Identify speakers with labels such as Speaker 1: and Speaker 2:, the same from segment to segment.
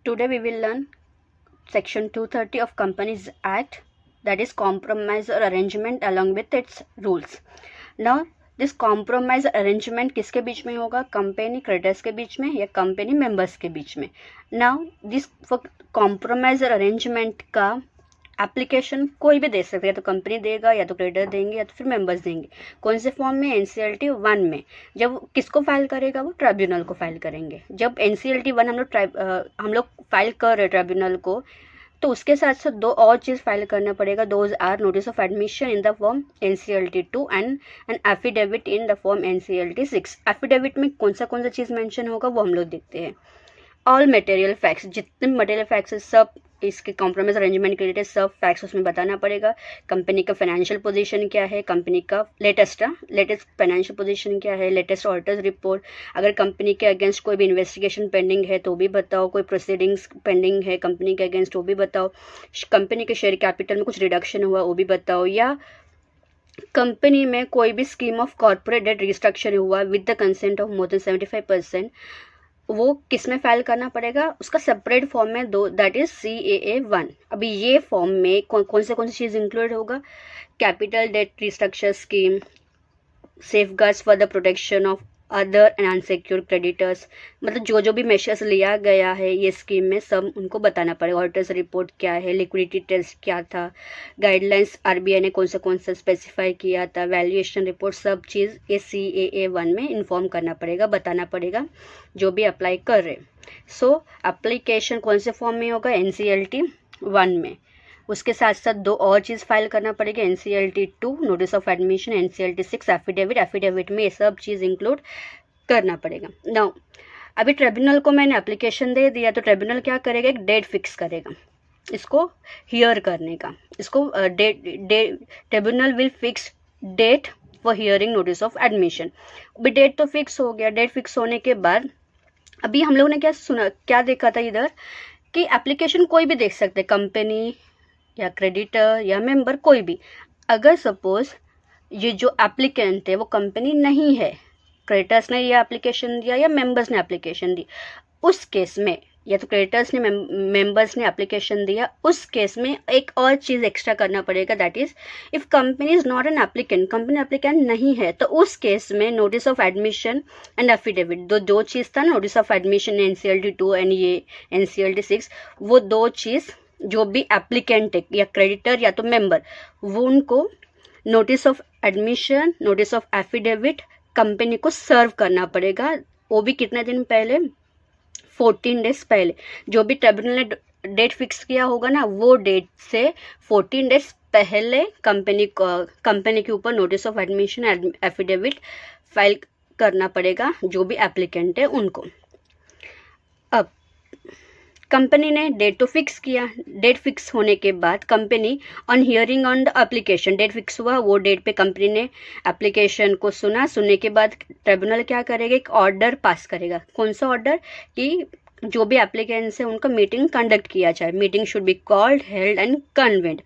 Speaker 1: Today we will learn Section 230 of Companies Act, that is compromise or arrangement along with its rules. Now this compromise arrangement किसके बीच में होगा? Company creditors के बीच में या company members के बीच में. Now this compromise और arrangement का एप्लीकेशन कोई भी दे सकता है, या तो कंपनी देगा या तो क्रेडिटर देंगे या तो फिर मेंबर्स देंगे. कौन से फॉर्म में? एनसीएलटी 1 में. जब किसको फाइल करेगा? वो ट्राइब्यूनल को फाइल करेंगे. जब एनसीएलटी 1 हम लोग फाइल कर रहे ट्राइब्यूनल को, तो उसके साथ साथ दो और चीज़ फाइल करना पड़ेगा. Those are notice of admission in the form NCLT 2 and an affidavit in the form NCLT 6. Affidavit में कौन सा चीज़ मेंशन होगा वो हम लोग देखते हैं. ऑल मटेरियल फैक्ट्स, जितने मटेरियल फैक्ट्स सब इसके कॉम्प्रोमाइज अरेंजमेंट के रिलेटेड सब फैक्ट्स उसमें बताना पड़ेगा. कंपनी का फाइनेंशियल पोजीशन क्या है, कंपनी का लेटेस्ट फाइनेंशियल पोजीशन क्या है, लेटेस्ट ऑडिटर्स रिपोर्ट, अगर कंपनी के अगेंस्ट कोई भी इन्वेस्टिगेशन पेंडिंग है तो भी बताओ, कोई प्रोसीडिंग्स पेंडिंग है कंपनी के अगेंस्ट वो भी बताओ, कंपनी के शेयर कैपिटल में कुछ रिडक्शन हुआ वो भी बताओ, या कंपनी में कोई भी scheme of corporate debt restructure हुआ with the consent of more than 75%, वो किस में फाइल करना पड़ेगा? उसका सेपरेट फॉर्म में दो, दैट इज CAA 1. अभी ये फॉर्म में कौन से चीज़ इंक्लूड होगा? Capital debt restructure scheme, safeguards for the protection of other and unsecured creditors, मतलब जो भी मेजर्स लिया गया है ये स्कीम में सब उनको बताना पड़ेगा. ऑडिटर्स रिपोर्ट क्या है, लिक्विडिटी टेस्ट क्या था, गाइडलाइंस RBI ने कौन सा स्पेसिफाई किया था, वैल्यूएशन रिपोर्ट, सब चीज़ ये CAA 1 में इन्फॉर्म करना पड़ेगा, बताना पड़ेगा जो भी अप्लाई कर रहे. सो एप्लीकेशन कौन से फॉर्म में होगा? NCLT 1 में. उसके साथ साथ दो और चीज़ फाइल करना पड़ेगा. NCLT 2 notice of admission, NCLT 6 affidavit में ये सब चीज़ इंक्लूड करना पड़ेगा. नाउ अभी ट्रिब्यूनल को मैंने एप्लीकेशन दे दिया, तो ट्रिब्यूनल क्या करेगा? एक डेट फिक्स करेगा इसको हियर करने का. इसको tribunal will fix date for hearing notice of admission. अभी डेट तो फिक्स हो गया. डेट फिक्स होने के बाद अभी हम लोगों ने क्या देखा था इधर कि एप्लीकेशन कोई भी देख सकते, कंपनी या क्रेडिटर या मेंबर कोई भी. अगर सपोज ये जो एप्लीकेंट है वो कंपनी नहीं है, क्रेडिटर्स ने ये एप्लीकेशन दिया या मेंबर्स ने एप्लीकेशन दी, उस केस में या तो क्रेडिटर्स ने मेंबर्स ने एप्लीकेशन दिया, उस केस में एक और चीज़ एक्स्ट्रा करना पड़ेगा. That is if company is not an applicant, company applicant नहीं है, तो उस केस में notice of admission and affidavit, दो चीज़ था, notice of admission NCLT 2 and ये NCLT 6, वो दो चीज़ जो भी एप्लीकेंट है या क्रेडिटर या तो मेंबर, वो उनको notice of admission, notice of affidavit company को सर्व करना पड़ेगा. वो भी कितने दिन पहले? 14 डेज पहले. जो भी ट्रिब्यूनल ने डेट फिक्स किया होगा ना, वो डेट से 14 डेज पहले कंपनी के ऊपर notice of admission affidavit file करना पड़ेगा जो भी एप्लीकेंट है उनको. अब कंपनी ने डेट तो फिक्स किया. डेट फिक्स होने के बाद company on hearing on the application, date fix हुआ, वो डेट पे कंपनी ने एप्लीकेशन को सुनने के बाद ट्रिब्यूनल क्या करेगा? एक ऑर्डर पास करेगा. कौन सा ऑर्डर? कि जो भी एप्लीकेंट्स है उनका मीटिंग कंडक्ट किया जाए. Meeting should be called, held and convent.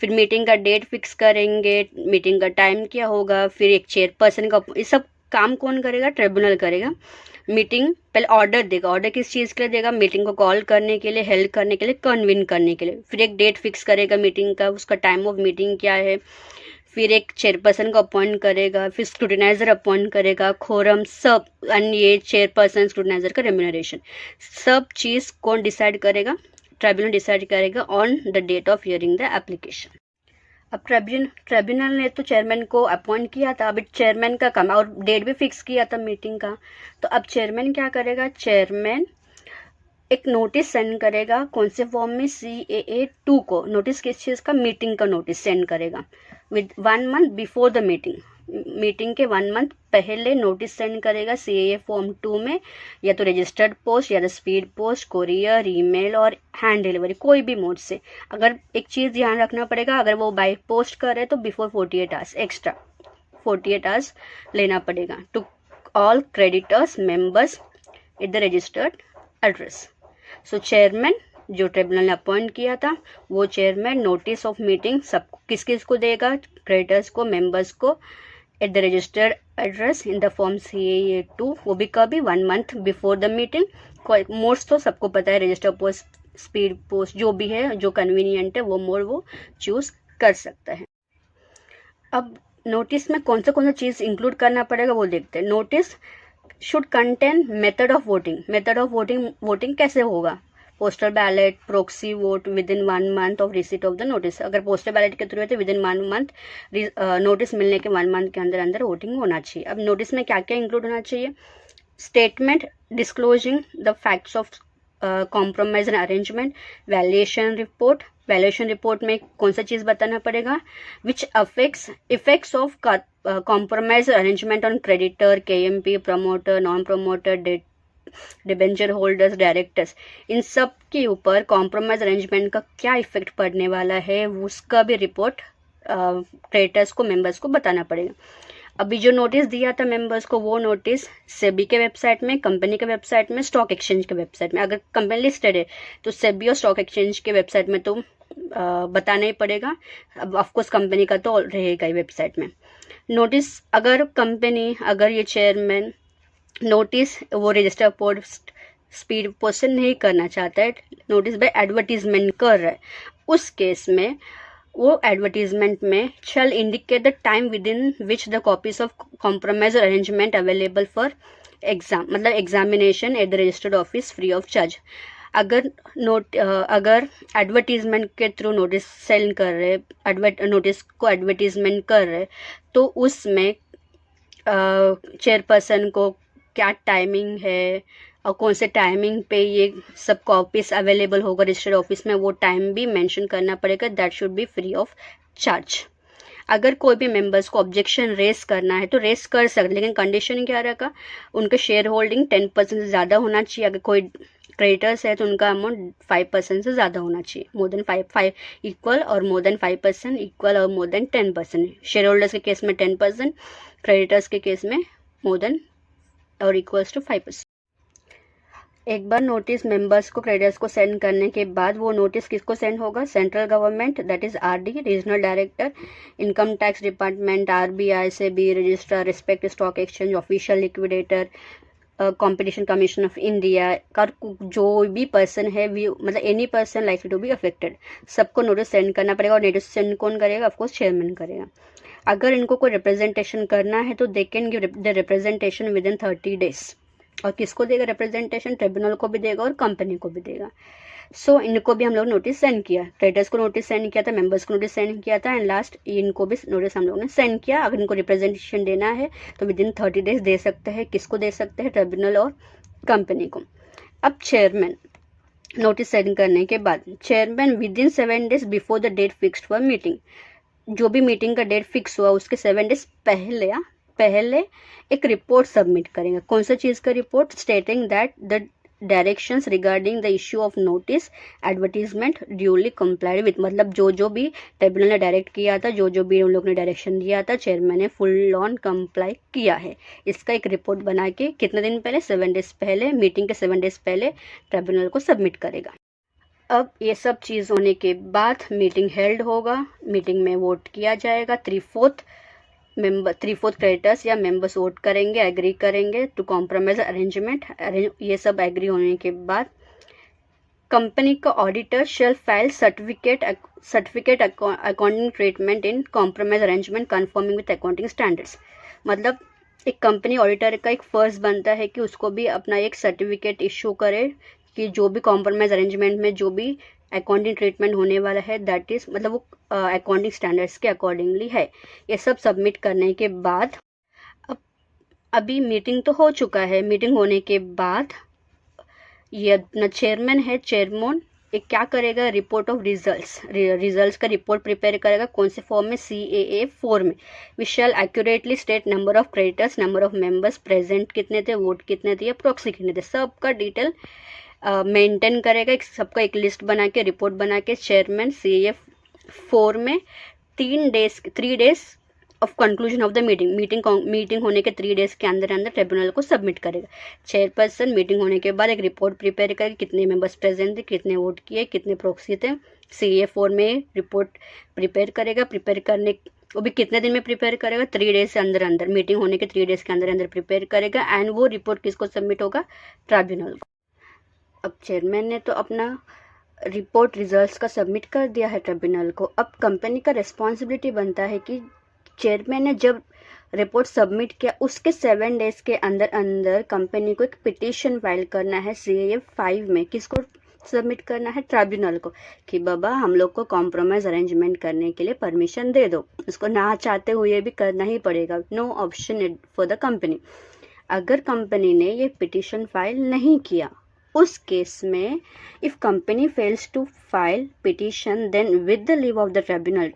Speaker 1: फिर मीटिंग का डेट फिक्स करेंगे, मीटिंग का टाइम क्या होगा, फिर एक चेयरपर्सन का, ये सब काम कौन करेगा? ट्रिब्यूनल करेगा. मीटिंग पहले ऑर्डर देगा. ऑर्डर किस चीज़ के लिए देगा? मीटिंग को कॉल करने के लिए, हेल्ड करने के लिए, कन्वीन करने के लिए. फिर एक डेट फिक्स करेगा मीटिंग का, उसका टाइम ऑफ मीटिंग क्या है, फिर एक चेयरपर्सन को अपॉइंट करेगा, फिर स्क्रूटिनाइजर अपॉइंट करेगा, खोरम, सब, एंड ये चेयरपर्सन स्क्रूटिनाइजर का रेम्यूनरेशन, सब चीज़ कौन डिसाइड करेगा? ट्रिब्यूनल डिसाइड करेगा on the date of hearing the application. अब ट्रिब्यूनल ने तो चेयरमैन को अपॉइंट किया था. अभी चेयरमैन का काम, और डेट भी फिक्स किया था मीटिंग का, तो अब चेयरमैन क्या करेगा? चेयरमैन एक नोटिस सेंड करेगा. कौन से फॉर्म में? CAA 2 को. नोटिस किस चीज़ का? मीटिंग का नोटिस सेंड करेगा with 1 month before the meeting. Meeting के 1 मंथ पहले नोटिस सेंड करेगा CAA फॉर्म 2 में, या तो रजिस्टर्ड पोस्ट या तो स्पीड पोस्ट, कोरियर, ईमेल और हैंड डिलीवरी, कोई भी मोड से. अगर एक चीज़ ध्यान रखना पड़ेगा, अगर वो बाय पोस्ट करे तो बिफोर 48 आवर्स, एक्स्ट्रा 48 आवर्स लेना पड़ेगा. To all creditors members at the registered address. So chairman जो ट्रिब्यूनल ने अपॉइंट किया था, वो चेयरमैन नोटिस ऑफ मीटिंग सब किस को देगा? क्रेडिटर्स को, मेंबर्स को, eight the registered address in the form CAA 2, वो भी कभी 1 month before the meeting, modes तो सबको पता है, रजिस्टर पोस्ट, स्पीड पोस्ट, जो भी है, जो कन्वीनियंट है वो मोड वो चूज कर सकता है। अब नोटिस में कौन सा चीज़ इंक्लूड करना पड़ेगा वो देखते हैं। Notice should contain method of voting. Method of voting कैसे होगा? Postal ballot, proxy vote with in 1 month of receipt of the notice. अगर पोस्टल बैलेट के थ्रू है तो विद इन 1 मंथ, नोटिस मिलने के 1 मंथ के अंदर अंदर वोटिंग होना चाहिए। अब नोटिस में क्या क्या इंक्लूड होना चाहिए? Statement disclosing the facts of compromise and arrangement, valuation report में कौन सा चीज़ बताना पड़ेगा? Which effects of compromise arrangement on creditor, KMP, promoter, non promoter, debenture holders, directors, इन सब के ऊपर कॉम्प्रोमाइज अरेंजमेंट का क्या इफेक्ट पड़ने वाला है, उसका भी रिपोर्ट क्रेडिटर्स को, मेंबर्स को बताना पड़ेगा। अभी जो नोटिस दिया था मेंबर्स को, वो नोटिस सेबी के वेबसाइट में, कंपनी के वेबसाइट में, स्टॉक एक्सचेंज के वेबसाइट में, अगर कंपनी लिस्टेड है तो सेबी और स्टॉक एक्सचेंज के वेबसाइट में तो बताना ही पड़ेगा। अब ऑफकोर्स कंपनी का तो रहेगा ही वेबसाइट में। नोटिस अगर कंपनी, अगर ये चेयरमैन नोटिस वो रजिस्टर पोस्ट, स्पीड पोस्ट नहीं करना चाहता है, नोटिस बाय एडवर्टीजमेंट कर रहा है, उस केस में वो एडवर्टीजमेंट में shall indicate the time within which the copies of compromise arrangement available for exam, मतलब examination at the registered office free of charge. अगर एडवर्टीजमेंट के थ्रू नोटिस सेंड कर रहे, नोटिस को एडवर्टीजमेंट कर रहे, तो उसमें चेयरपर्सन को क्या टाइमिंग है और कौन से टाइमिंग पे ये सब कॉपीज अवेलेबल होगा रजिस्टर्ड ऑफिस में, वो टाइम भी मेंशन करना पड़ेगा। That should be free of charge. अगर कोई भी मेंबर्स को ऑब्जेक्शन रेस करना है तो रेस कर सकते, लेकिन कंडीशन क्या रहेगा? उनका शेयर होल्डिंग 10% से ज़्यादा होना चाहिए। अगर कोई क्रेडिटर्स है तो उनका अमाउंट 5% से ज़्यादा होना चाहिए, मोर देन 5 इक्वल और मोर देन 5%, इक्वल और मोर देन 10%। शेयर होल्डर्स के केस में 10%, क्रेडिटर्स के केस में मोर देन और इक्वल्स टू 5%। एक बार नोटिस मेंबर्स को, क्रेडिटर्स को सेंड करने के बाद वो नोटिस किसको सेंड होगा? Central government, that is RD, regional director, income tax department, RBI, SEBI, registrar, respect stock exchange, official liquidator, competition commission of India का जो भी पर्सन है, मतलब any person likely to be affected, सबको नोटिस सेंड करना पड़ेगा। और नोटिस सेंड कौन करेगा? ऑफकोर्स चेयरमैन करेगा। अगर इनको कोई रिप्रेजेंटेशन करना है तो they can give the representation with in 30 days. और किसको देगा रिप्रेजेंटेशन? ट्रिब्यूनल को भी देगा और कंपनी को भी देगा। सो इनको भी हम लोग नोटिस सेंड किया, क्रेडिटर्स को नोटिस सेंड किया था, मेंबर्स को नोटिस सेंड किया था, एंड लास्ट इनको भी नोटिस हम लोगों ने सेंड किया। अगर इनको रिप्रेजेंटेशन देना है तो विद इन 30 डेज दे सकते हैं। किसको दे सकते हैं? ट्रिब्यूनल और कंपनी को। अब चेयरमैन, नोटिस सेंड करने के बाद chairman within 7 days before the date fixed for meeting, जो भी मीटिंग का डेट फिक्स हुआ उसके 7 डेज पहले एक रिपोर्ट सबमिट करेंगे। कौन सा चीज़ का report? Stating that the directions regarding the issue of notice advertisement duly complied with, मतलब जो भी ट्रिब्यूनल ने डायरेक्ट किया था, जो भी उन लोग ने डायरेक्शन दिया था, चेयरमैन ने फुल ऑन कंप्लाई किया है। इसका एक रिपोर्ट बना के कितने दिन पहले? 7 डेज पहले, मीटिंग के 7 डेज पहले ट्रिब्यूनल को सबमिट करेगा। अब ये सब चीज़ होने के बाद मीटिंग हेल्ड होगा। मीटिंग में वोट किया जाएगा। 3/4 क्रेडिटर्स या मेंबर्स वोट करेंगे, एग्री करेंगे टू कॉम्प्रोमाइज अरेंजमेंट। ये सब एग्री होने के बाद कंपनी का auditor shall file certificate accounting treatment in compromise arrangement confirming with accounting standards. मतलब एक कंपनी ऑडिटर का एक फर्ज बनता है कि उसको भी अपना एक सर्टिफिकेट इशू करे कि जो भी कॉम्प्रोमाइज अरेंजमेंट में जो भी अकाउंटिंग ट्रीटमेंट होने वाला है, दैट इज मतलब वो अकाउंटिंग स्टैंडर्ड्स के अकॉर्डिंगली है। ये सब सबमिट करने के बाद अभी मीटिंग तो हो चुका है। मीटिंग होने के बाद ये अपना चेयरमैन है, चेयरमैन एक क्या करेगा? रिपोर्ट ऑफ रिजल्ट्स का रिपोर्ट प्रिपेयर करेगा। कौन से फॉर्म में? CAA 4 में। We shall accurately state number of creditors, number of members present कितने थे, वोट कितने थे, प्रॉक्सी कितने थे, सबका डिटेल मेंटेन करेगा। सबका एक लिस्ट बना के, रिपोर्ट बना के चेयरमैन CAA 4 में 3 days of conclusion of the meeting होने के 3 डेज के अंदर ट्रिब्यूनल को सबमिट करेगा। चेयरपर्सन मीटिंग होने के बाद एक रिपोर्ट प्रिपेयर करेगा, कितने मेंबर्स प्रेजेंट थे, कितने वोट किए, कितने प्रॉक्सी थे। CAA 4 में रिपोर्ट प्रिपेयर करेगा। प्रिपेयर करने वो भी कितने दिन में प्रिपेयर करेगा? 3 डेज से अंदर मीटिंग होने के 3 डेज के अंदर प्रिपेयर करेगा। एंड वो रिपोर्ट किसको सबमिट होगा? ट्रिब्यूनल को। अब चेयरमैन ने तो अपना रिपोर्ट रिजल्ट्स का सबमिट कर दिया है ट्रिब्यूनल को। अब कंपनी का रिस्पॉन्सिबिलिटी बनता है कि चेयरमैन ने जब रिपोर्ट सबमिट किया उसके 7 डेज के अंदर अंदर कंपनी को एक पिटीशन फाइल करना है CAA 5 में। किसको सबमिट करना है? ट्रिब्यूनल को, कि बाबा हम लोग को कॉम्प्रोमाइज अरेंजमेंट करने के लिए परमिशन दे दो। उसको ना चाहते हुए भी करना ही पड़ेगा, no option for the company. अगर कंपनी ने ये पिटीशन फाइल नहीं किया, उस केस में if company fails to file petition then with the leave of the tribunal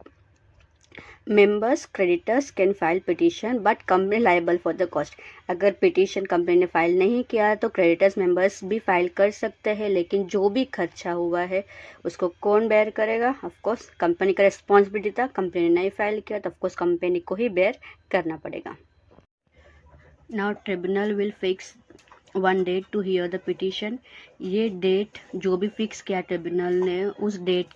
Speaker 1: members creditors can file petition but company liable for the cost. अगर petition company ने file नहीं किया तो क्रेडिटर्स मेंबर्स भी फाइल कर सकते हैं, लेकिन जो भी खर्चा हुआ है उसको कौन बेयर करेगा? ऑफकोर्स कंपनी का रिस्पॉन्सिबिलिटी था, कंपनी ने नहीं फाइल किया तो ऑफकोर्स कंपनी को ही बेयर करना पड़ेगा। Now tribunal will fix 1 date to hear the petition. ये डेट जो भी फिक्स किया ट्रिब्यूनल ने, उस डेट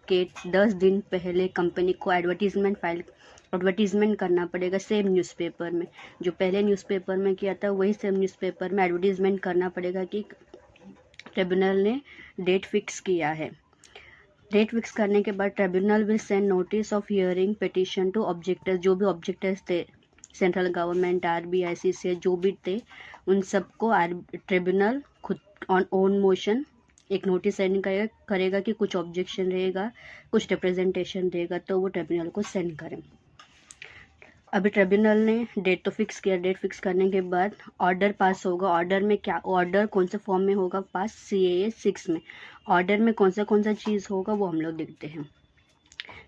Speaker 1: के 10 दिन पहले कंपनी को एडवर्टीजमेंट करना पड़ेगा सेम न्यूज़पेपर में। जो पहले न्यूज़पेपर में किया था वही सेम न्यूज़पेपर में एडवर्टीजमेंट करना पड़ेगा कि ट्रिब्यूनल ने डेट फिक्स किया है। डेट फिक्स करने के बाद tribunal will send notice of hearing petition to objectors. जो भी ऑब्जेक्टर्स थे, सेंट्रल गवर्नमेंट, RBI, से जो भी थे, उन सबको ट्रिब्यूनल खुद ऑन ओन मोशन एक नोटिस सेंड करेगा कि कुछ ऑब्जेक्शन रहेगा, कुछ रिप्रेजेंटेशन रहेगा तो वो ट्रिब्यूनल को सेंड करें। अभी ट्रिब्यूनल ने डेट तो फिक्स किया, डेट फिक्स करने के बाद ऑर्डर पास होगा। ऑर्डर में क्या, ऑर्डर कौन से फॉर्म में होगा पास? CAA 6 में। ऑर्डर में कौन सा चीज़ होगा वो हम लोग देखते हैं।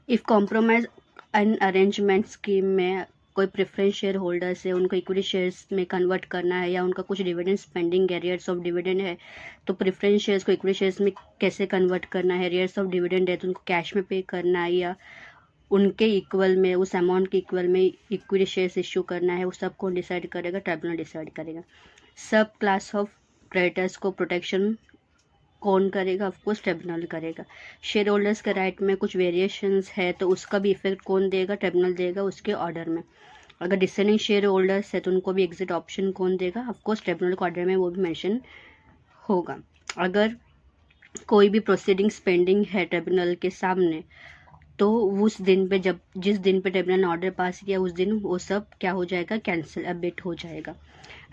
Speaker 1: If compromise and arrangement scheme में कोई प्रेफरेंस शेयर होल्डर्स है, उनको इक्विटी शेयर्स में कन्वर्ट करना है, या उनका कुछ dividends pending, arrears of dividend है, तो प्रेफरेंस शेयर्स को इक्विटी शेयर्स में कैसे कन्वर्ट करना है, एरियर्स ऑफ डिविडेंड है तो उनको कैश में पे करना है या उनके इक्वल में, उस अमाउंट के इक्वल में इक्विटी शेयर्स इश्यू करना है, वो सब कौन डिसाइड करेगा? ट्रिब्यूनल डिसाइड करेगा। सब क्लास ऑफ क्रेडिटर्स को प्रोटेक्शन कौन करेगा? ऑफकोर्स ट्रिब्यूनल करेगा। शेयर होल्डर्स के राइट में कुछ वेरिएशंस है तो उसका भी इफेक्ट कौन देगा? ट्रिब्यूनल देगा उसके ऑर्डर में। अगर डिसेंडिंग शेयर होल्डर्स है तो उनको भी एग्जिट ऑप्शन कौन देगा? ऑफकोर्स ट्रिब्यूनल के ऑर्डर में वो भी मेंशन होगा। अगर कोई भी प्रोसीडिंग्स पेंडिंग है ट्रिब्यूनल के सामने तो उस दिन पे, जिस दिन पे ट्रिब्यूनल ने ऑर्डर पास किया उस दिन वो सब क्या हो जाएगा? कैंसिल, अबेट हो जाएगा।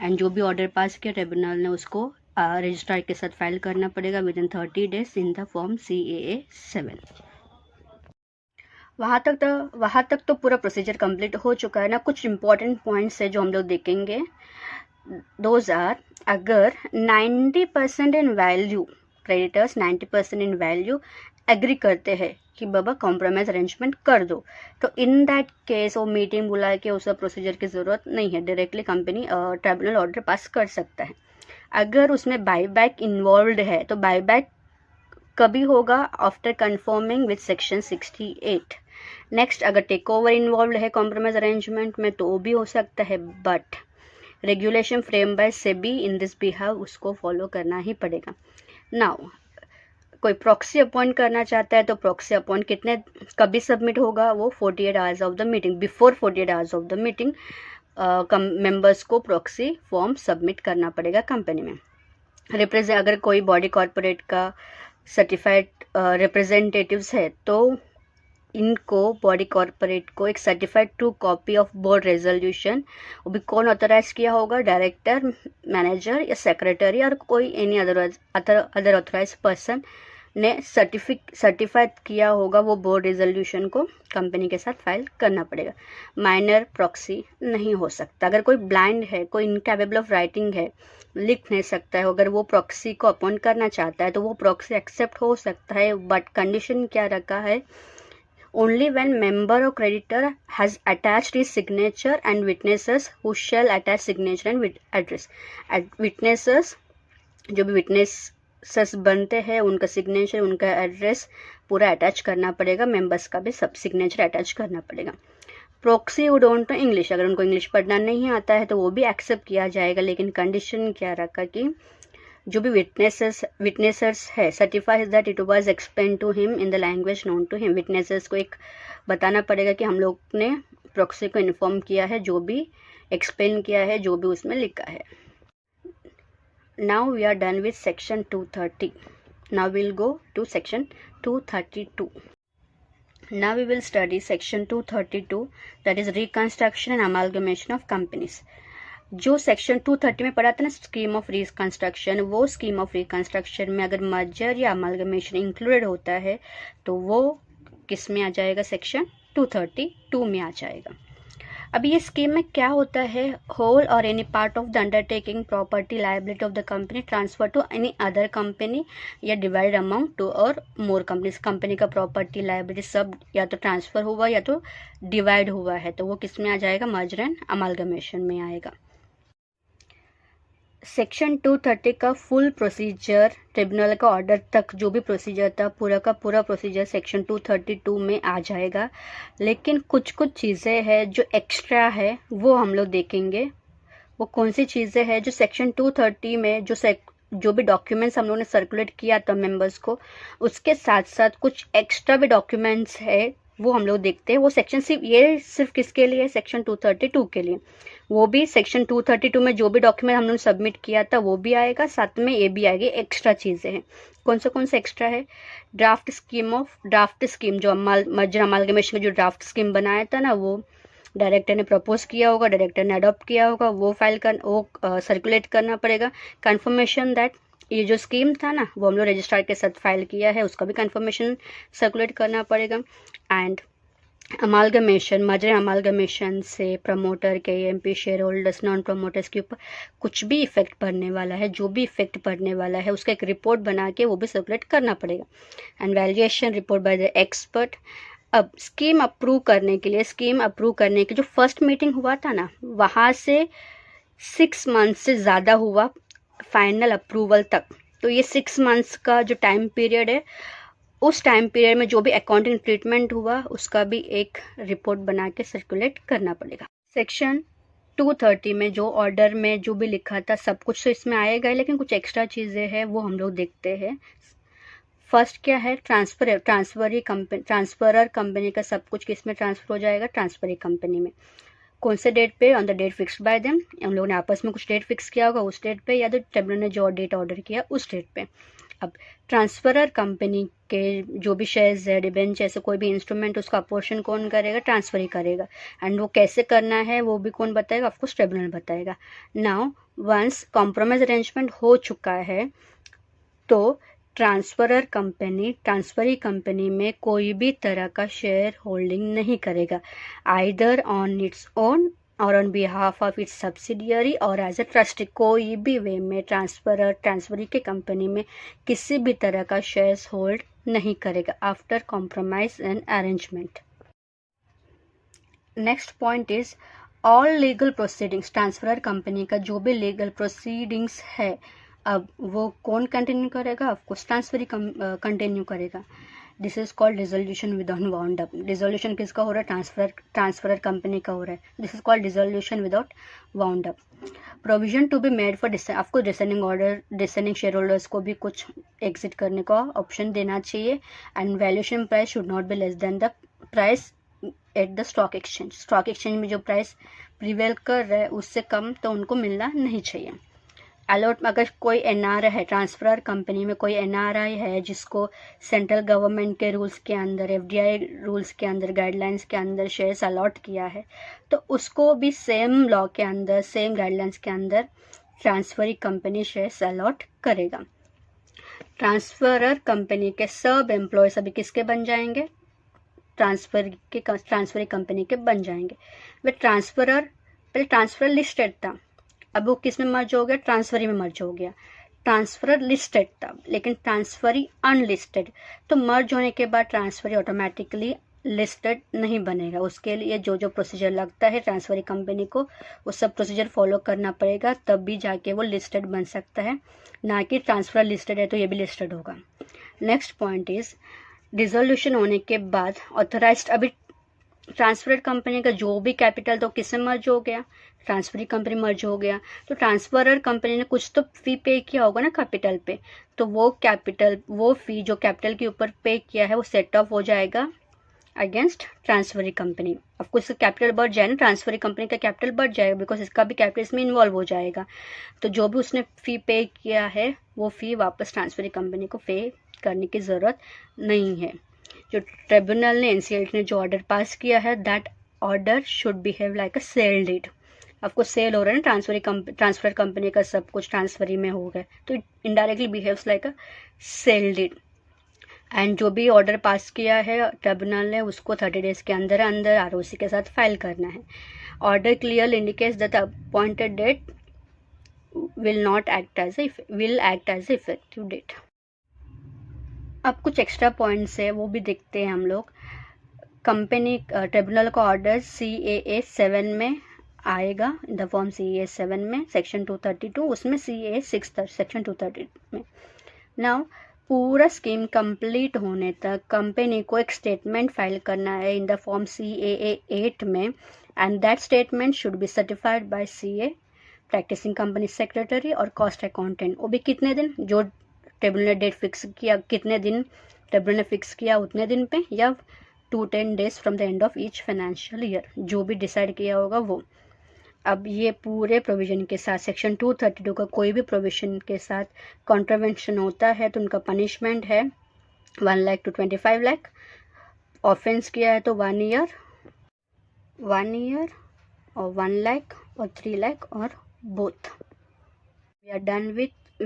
Speaker 1: एंड जो भी ऑर्डर पास किया ट्रिब्यूनल ने उसको रजिस्ट्रार के साथ फाइल करना पड़ेगा with in 30 days in the form CAA 7। वहाँ तक तो पूरा प्रोसीजर कंप्लीट हो चुका है ना। कुछ इंपॉर्टेंट पॉइंट्स है जो हम लोग देखेंगे। दोज आर, अगर 90% इन वैल्यू, क्रेडिटर्स 90% इन वैल्यू एग्री करते हैं कि बाबा कॉम्प्रोमाइज अरेंजमेंट कर दो, तो इन दैट केस वो मीटिंग बुला के उस प्रोसीजर की ज़रूरत नहीं है, directly company tribunal order pass कर सकता है। अगर उसमें बाईबैक इन्वॉल्व है तो बाईबैक कभी होगा? After confirming with section 68। Next, अगर टेक ओवर इन्वॉल्व है कॉम्प्रोमाइज अरेंजमेंट में तो वो भी हो सकता है, but regulation frame by SEBI in this behalf उसको फॉलो करना ही पड़ेगा। नाउ कोई प्रॉक्सी अपॉइंट करना चाहता है तो प्रॉक्सी अपॉइंट कभी सबमिट होगा? वो 48 hours of the meeting, before 48 hours of the meeting members को प्रॉक्सी फॉर्म सबमिट करना पड़ेगा कंपनी में। अगर कोई बॉडी कॉर्पोरेट का सर्टिफाइड रिप्रेजेंटेटिव्स है तो इनको, बॉडी कॉर्पोरेट को, एक certified true copy of board resolution, वो भी कौन ऑथराइज किया होगा? डायरेक्टर, मैनेजर या सेक्रेटरी और कोई एनी अदर ऑथराइज पर्सन ने सर्टिफाइड किया होगा, वो बोर्ड रेजोल्यूशन को कंपनी के साथ फाइल करना पड़ेगा। माइनर प्रॉक्सी नहीं हो सकता। अगर कोई ब्लाइंड है, कोई इनकेपेबल ऑफ राइटिंग है, लिख नहीं सकता है, अगर वो प्रॉक्सी को अपॉइंट करना चाहता है तो वो प्रॉक्सी एक्सेप्ट हो सकता है, बट कंडीशन क्या रखा है? Only when member or creditor has attached his signature and witnesses who shall attach signature and address. Witnesses, जो भी witnesses बनते हैं उनका सिग्नेचर, उनका एड्रेस पूरा अटैच करना पड़ेगा। मेंबर्स का भी सब सिग्नेचर अटैच करना पड़ेगा। Proxy would don't know English, अगर उनको इंग्लिश पढ़ना नहीं आता है तो वो भी एक्सेप्ट किया जाएगा, लेकिन कंडीशन क्या रखा कि जो भी विटनेसर्स है certifies that it was explain to him in the language known to him. Witnesses को एक बताना पड़ेगा कि हम लोग ने प्रॉक्सी को इन्फॉर्म किया है, जो भी एक्सप्लेन किया है, जो भी उसमें लिखा है। Now we are done with section 230. Now we'll go to section 232. Now we will study section 232, that is reconstruction and amalgamation of companies. जो सेक्शन 230 में पढ़ा था ना स्कीम ऑफ रिकंस्ट्रक्शन, वो स्कीम ऑफ रिकंस्ट्रक्शन में अगर मर्जर या amalgamation included होता है तो वो किस में आ जाएगा, सेक्शन 232 में आ जाएगा। अब ये स्कीम में क्या होता है, होल और any part of the undertaking property liability of the company transfer to any other company या डिवाइड अमाउंट टू और मोर कंपनीज। कंपनी का प्रॉपर्टी लायबिलिटी सब या तो ट्रांसफर हुआ या तो डिवाइड हुआ है तो वो किस में आ जाएगा, मर्जर एंड अमालगमेशन में आएगा। सेक्शन 230 का फुल प्रोसीजर, ट्रिब्यूनल का ऑर्डर तक जो भी प्रोसीजर था पूरा का पूरा प्रोसीजर सेक्शन 232 में आ जाएगा। लेकिन कुछ कुछ चीज़ें हैं जो एक्स्ट्रा है वो हम लोग देखेंगे। वो कौन सी चीज़ें हैं जो सेक्शन 230 में जो भी डॉक्यूमेंट्स हम लोगों ने सर्कुलेट किया था मेंबर्स को, उसके साथ साथ कुछ एक्स्ट्रा भी डॉक्यूमेंट्स है वो हम लोग देखते हैं। वो सेक्शन सिर्फ किसके लिए है, सेक्शन 232 के लिए। वो भी सेक्शन 232 में जो भी डॉक्यूमेंट हम लोगों ने सबमिट किया था वो भी आएगा, साथ में ये भी आएगी। एक्स्ट्रा चीज़ें हैं, कौन सा एक्स्ट्रा है, ड्राफ्ट स्कीम जो मर्जर अमालगमेशन का जो ड्राफ्ट स्कीम बनाया था ना, वो डायरेक्टर ने प्रपोज किया होगा, डायरेक्टर ने अडॉप्ट किया होगा, वो सर्कुलेट करना पड़ेगा। कंफर्मेशन दैट ये जो स्कीम था ना वो हम लोग रजिस्ट्रार के साथ फाइल किया है, उसका भी कंफर्मेशन सर्कुलेट करना पड़ेगा। एंड अमालगमेशन, मर्जर अमालगमेशन से प्रमोटर के, MP, share holders, non promoters के ऊपर कुछ भी इफेक्ट पड़ने वाला है, जो भी इफेक्ट पड़ने वाला है उसका एक रिपोर्ट बना के वो भी सर्कुलेट करना पड़ेगा। And valuation report by the expert. अब स्कीम अप्रूव करने की जो फर्स्ट मीटिंग हुआ था ना, वहाँ से 6 मंथ से ज़्यादा हुआ फाइनल अप्रूवल तक। तो ये 6 मंथ्स का जो टाइम पीरियड है, उस टाइम पीरियड में जो भी अकाउंटिंग ट्रीटमेंट हुआ उसका भी एक रिपोर्ट बना के सर्कुलेट करना पड़ेगा। सेक्शन 230 में जो ऑर्डर में जो भी लिखा था सब कुछ तो इसमें आएगा, लेकिन कुछ एक्स्ट्रा चीज़ें हैं वो हम लोग देखते हैं। फर्स्ट क्या है, ट्रांसफरर कंपनी का सब कुछ किस में ट्रांसफर हो जाएगा, ट्रांसफरी कंपनी में। कौन से डेट पे, on the date fixed by them, हम लोगों ने आपस में कुछ डेट फिक्स किया होगा उस डेट पे, या तो ट्रिब्यूनल ने जो डेट ऑर्डर किया उस डेट पे। अब ट्रांसफरर कंपनी के जो भी शेयर्स है, डिबेंचर, ऐसे कोई भी इंस्ट्रूमेंट, उसका अपोर्शन कौन करेगा, ट्रांसफर ही करेगा। एंड वो कैसे करना है वो भी कौन बताएगा, ऑफकोर्स ट्रिब्यूनल बताएगा। नाउ वंस कॉम्प्रोमाइज अरेंजमेंट हो चुका है तो ट्रांसफरी कंपनी में कोई भी तरह का शेयर होल्डिंग नहीं करेगा, आइदर ऑन इट्स ओन और on behalf of its subsidiary और एज ए ट्रस्टी। कोई भी वे में ट्रांसफरी के कंपनी में किसी भी तरह का शेयर्स होल्ड नहीं करेगा after compromise and arrangement. Next point is all legal proceedings. Transferor company का जो भी लीगल प्रोसीडिंग्स है, अब वो कौन कंटिन्यू करेगा, ऑफकोर्स ट्रांसफरी कंटिन्यू करेगा। This is called dissolution without wound up. Dissolution किसका हो रहा है, ट्रांसफरर कंपनी का हो रहा है। This is called dissolution without wound up. Provision to be made for आपको डिसेंडिंग शेयर होल्डर्स को भी कुछ एग्जिट करने का ऑप्शन देना चाहिए। And valuation price should not be less than the price at the stock exchange. Stock exchange में जो प्राइस प्रिवेल कर रहा है उससे कम तो उनको मिलना नहीं चाहिए। अलॉट, अगर कोई एनआरआई है, ट्रांसफरर कंपनी में कोई एनआरआई है जिसको सेंट्रल गवर्नमेंट के रूल्स के अंदर, एफडीआई रूल्स के अंदर, गाइडलाइंस के अंदर शेयर्स अलॉट किया है, तो उसको भी सेम लॉ के अंदर, सेम गाइडलाइंस के अंदर ट्रांसफरी कंपनी शेयर्स अलॉट करेगा। ट्रांसफरर कंपनी के सब एम्प्लॉयज अभी किसके बन जाएंगे, ट्रांसफरी कंपनी के बन जाएंगे। वे पहले ट्रांसफरर लिस्टेड था, अब वो किस में मर्ज हो गया, ट्रांसफरी में मर्ज हो गया। ट्रांसफरर लिस्टेड था लेकिन ट्रांसफरी अनलिस्टेड, तो मर्ज होने के बाद ट्रांसफरी ऑटोमेटिकली लिस्टेड नहीं बनेगा। उसके लिए जो जो प्रोसीजर लगता है ट्रांसफरी कंपनी को, वो सब प्रोसीजर फॉलो करना पड़ेगा, तब भी जाके वो लिस्टेड बन सकता है, ना कि ट्रांसफर लिस्टेड है तो ये भी लिस्टेड होगा। नेक्स्ट पॉइंट इज डिसोल्यूशन होने के बाद ऑथराइज्ड, अभी ट्रांसफरर कंपनी का जो भी कैपिटल तो किसमें मर्ज हो गया, ट्रांसफरी कंपनी मर्ज हो गया, तो ट्रांसफरर कंपनी ने कुछ तो फी पे किया होगा ना कैपिटल पे, तो वो फी जो कैपिटल के ऊपर पे किया है वो सेट ऑफ हो जाएगा अगेंस्ट ट्रांसफरी कंपनी। आपको इसका कैपिटल बढ़ जाए ना, ट्रांसफरी कंपनी का कैपिटल बढ़ जाएगा बिकॉज इसका भी कैपिटल इसमें इन्वॉल्व हो जाएगा। तो जो भी उसने फ़ी पे किया है वो फ़ी वापस ट्रांसफरी कंपनी को पे करने की ज़रूरत नहीं है। जो ट्रिब्यूनल ने एनसीएलटी ने जो ऑर्डर पास किया है that order should behave like a sale deed. आपको सेल हो रहा है ना, ट्रांसफर कंपनी का सब कुछ ट्रांसफरी में हो गया, तो indirectly behaves like a sale deed. And जो भी ऑर्डर पास किया है ट्रिब्यूनल ने उसको 30 डेज के अंदर अंदर आरओसी के साथ फाइल करना है। Order clear indicates that appointed date will act as effective date. अब कुछ एक्स्ट्रा पॉइंट्स है वो भी देखते हैं हम लोग। कंपनी ट्रिब्यूनल का ऑर्डर CAA 7 में आएगा, इन द फॉर्म CAA 7 में सेक्शन 232, उसमें CAA 6 सेक्शन 230 में। नाउ पूरा स्कीम कंप्लीट होने तक कंपनी को एक स्टेटमेंट फाइल करना है इन द फॉर्म CAA 8 में, and that statement should be certified by CA practicing company secretary और कॉस्ट अकाउंटेंट। वो भी कितने दिन, जो ट्रिब्यूनल ने डेट फिक्स किया, कितने दिन ट्रिब्यूनल ने फिक्स किया उतने दिन पे, या 210 days from the end of each financial year, जो भी डिसाइड किया होगा वो। अब ये पूरे प्रोविजन के साथ सेक्शन 232 का कोई भी प्रोविजन के साथ कॉन्ट्रावेंशन होता है तो उनका पनिशमेंट है 1 लाख to 25 लाख। ऑफेंस किया है तो 1 ईयर और 1 लाख और 3 लाख और both. We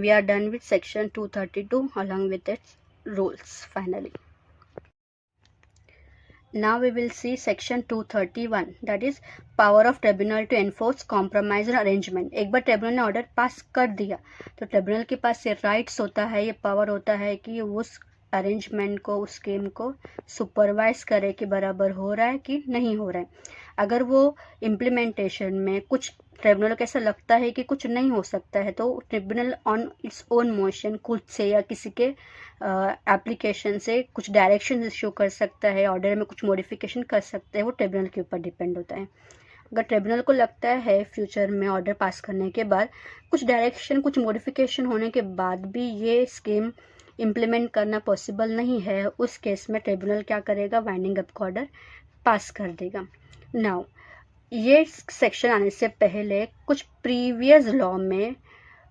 Speaker 1: are done with section 232 along with its rules finally. Now we will see section 231, that is power of tribunal to enforce compromise or arrangement. एक बार ट्रिब्यूनल ने order pass कर दिया तो ट्रिब्यूनल के पास ये राइट्स होता है, ये पावर होता है कि उस अरेंजमेंट को, उस स्कीम को सुपरवाइज करे कि बराबर हो रहा है कि नहीं हो रहा है। अगर वो इम्प्लीमेंटेशन में कुछ ट्रिब्यूनल को ऐसा लगता है कि कुछ नहीं हो सकता है तो tribunal on its own motion खुद से या किसी के एप्लीकेशन से कुछ डायरेक्शन इश्यू कर सकता है, ऑर्डर में कुछ मॉडिफिकेशन कर सकता है, वो ट्रिब्यूनल के ऊपर डिपेंड होता है। अगर ट्रिब्यूनल को लगता है फ्यूचर में ऑर्डर पास करने के बाद कुछ डायरेक्शन, कुछ मॉडिफिकेशन होने के बाद भी ये स्कीम इम्प्लीमेंट करना पॉसिबल नहीं है, उस केस में ट्रिब्यूनल क्या करेगा, वाइंडिंग अप का ऑर्डर पास कर देगा। नाउ ये सेक्शन आने से पहले कुछ प्रीवियस लॉ में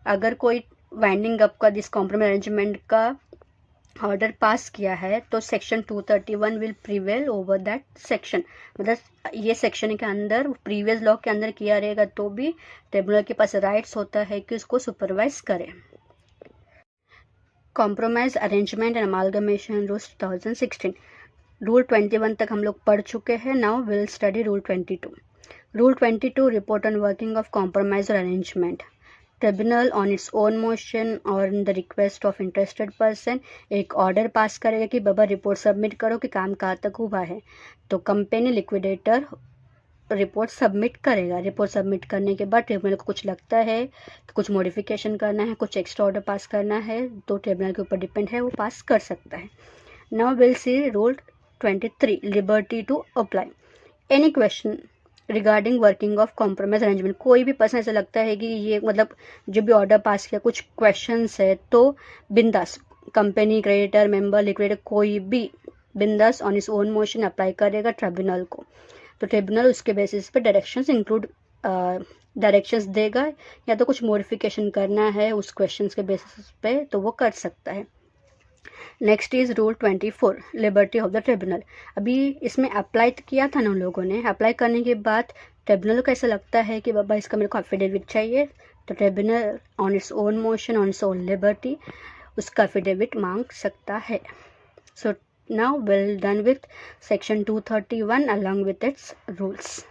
Speaker 1: अगर कोई वाइंडिंग अप का, दिस कॉम्प्रोमाइज अरेंजमेंट का ऑर्डर पास किया है तो section 231 will prevail over that section. मतलब ये सेक्शन के अंदर प्रीवियस लॉ के अंदर किया रहेगा तो भी ट्रिब्यूनल के पास राइट्स होता है कि उसको सुपरवाइज करे। Compromise arrangement and amalgamation rules 2016, rule 21 तक हम लोग पढ़ चुके हैं। Now will study rule 22। Rule 22 report on working of compromise और arrangement. Tribunal on its own motion और the request of interested person एक ऑर्डर पास करेगा कि बाबा रिपोर्ट सबमिट करो कि काम कहाँ तक हुआ है, तो कंपनी लिक्विडेटर रिपोर्ट सबमिट करेगा। रिपोर्ट सबमिट करने के बाद ट्रिब्यूनल को कुछ लगता है कि कुछ मॉडिफिकेशन करना है, कुछ एक्स्ट्रा ऑर्डर पास करना है, तो ट्रिब्यूनल के ऊपर डिपेंड है, वो पास कर सकता है। Now will see rule 23, liberty to apply. Any question regarding working of compromise arrangement, कोई भी पर्सन ऐसा लगता है कि ये मतलब जो भी ऑर्डर पास किया कुछ क्वेश्चंस है तो बिंदास कंपनी, क्रेडिटर, मेंबर, लिक्विडेटर कोई भी बिंदास ऑन इस ओन मोशन अप्लाई करेगा ट्रिब्यूनल को, तो ट्रिब्यूनल उसके बेसिस पे डायरेक्शंस देगा, या तो कुछ मॉडिफिकेशन करना है उस क्वेश्चंस के बेसिस पे तो वो कर सकता है। Next is rule 24, liberty of the tribunal. अभी इसमें अप्लाई किया था ना उन लोगों ने, अप्लाई करने के बाद ट्रिब्यूनल को ऐसा लगता है कि बाबा इसका मेरे को एफिडेविट चाहिए, तो tribunal on its own motion, on its own liberty उसका एफिडेविट मांग सकता है। सो now we're done with section 231 along with its rules.